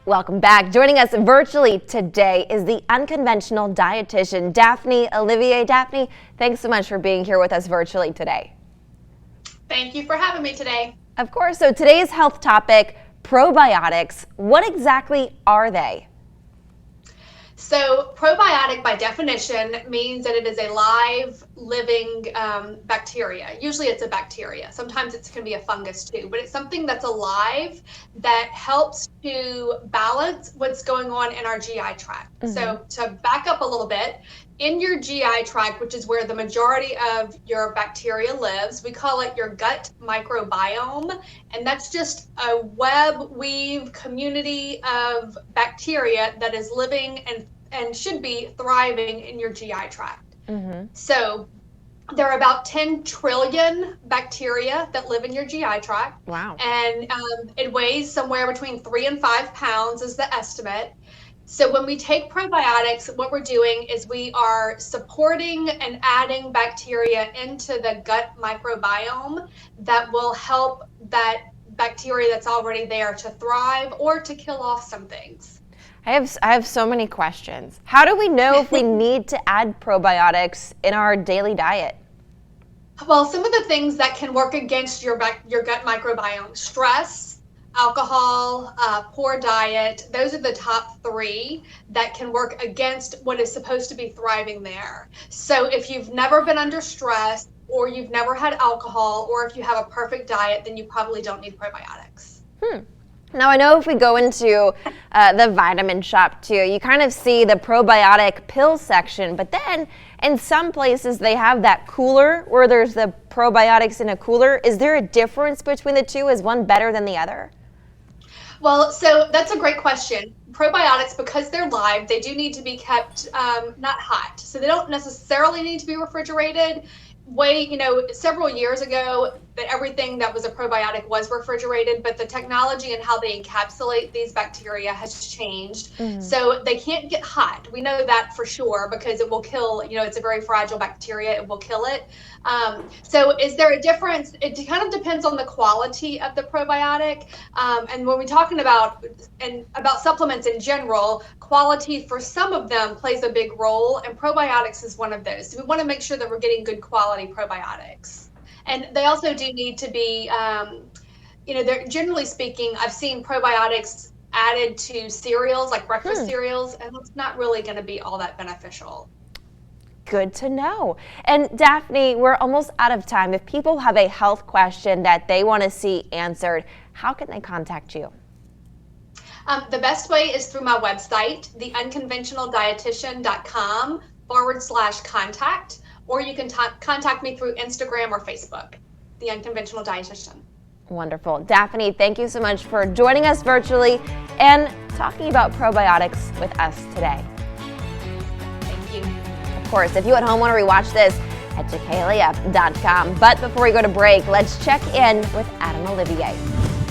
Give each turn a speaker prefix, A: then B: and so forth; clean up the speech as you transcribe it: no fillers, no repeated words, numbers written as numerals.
A: Welcome back. Joining us virtually today is the Unconventional Dietitian, Daphne Olivier. Daphne, thanks so much for being here with us virtually today.
B: Thank you for having me today.
A: Of course. So today's health topic, probiotics. What exactly are they?
B: So probiotic by definition means that it is a live, living bacteria. Usually it's a bacteria. Sometimes it can be a fungus too, but it's something that's alive that helps to balance what's going on in our GI tract. Mm-hmm. So to back up a little bit, in your GI tract, which is where the majority of your bacteria lives, we call it your gut microbiome. And that's just a web weave community of bacteria that is living and should be thriving in your GI tract. Mm-hmm. So there are about 10 trillion bacteria that live in your GI tract.
A: Wow.
B: And it weighs somewhere between 3 and 5 pounds is the estimate. So when we take probiotics, what we're doing is we are supporting and adding bacteria into the gut microbiome that will help that bacteria that's already there to thrive or to kill off some things.
A: I have so many questions. How do we know if we need to add probiotics in our daily diet?
B: Well, some of the things that can work against your gut microbiome: stress, alcohol, poor diet. Those are the top 3 that can work against what is supposed to be thriving there. So if you've never been under stress, or you've never had alcohol, or if you have a perfect diet, then you probably don't need probiotics.
A: Now, I know if we go into the vitamin shop too, you kind of see the probiotic pill section, but then in some places they have that cooler where there's the probiotics in a cooler. Is there a difference between the two? Is one better than the other?
B: Well, so that's a great question. Probiotics, because they're live, they do need to be kept not hot. So they don't necessarily need to be refrigerated. Several years ago, that everything that was a probiotic was refrigerated, but the technology and how they encapsulate these bacteria has changed. Mm-hmm. So they can't get hot. We know that for sure because it will kill, it's a very fragile bacteria. It will kill it. So is there a difference? It kind of depends on the quality of the probiotic. And when we're talking about supplements in general, quality for some of them plays a big role, and probiotics is one of those. So we want to make sure that we're getting good quality probiotics. And they also do need to be, they're generally speaking, I've seen probiotics added to cereals, like breakfast cereals, and it's not really going to be all that beneficial.
A: Good to know. And Daphne, we're almost out of time. If people have a health question that they want to see answered, how can they contact you?
B: The best way is through my website, theunconventionaldietitian.com/contact, or you can contact me through Instagram or Facebook, The Unconventional Dietitian.
A: Wonderful. Daphne, thank you so much for joining us virtually and talking about probiotics with us today.
B: Thank you.
A: Of course, if you at home want to rewatch this, head to KLAF.com. But before we go to break, let's check in with Daphne Olivier.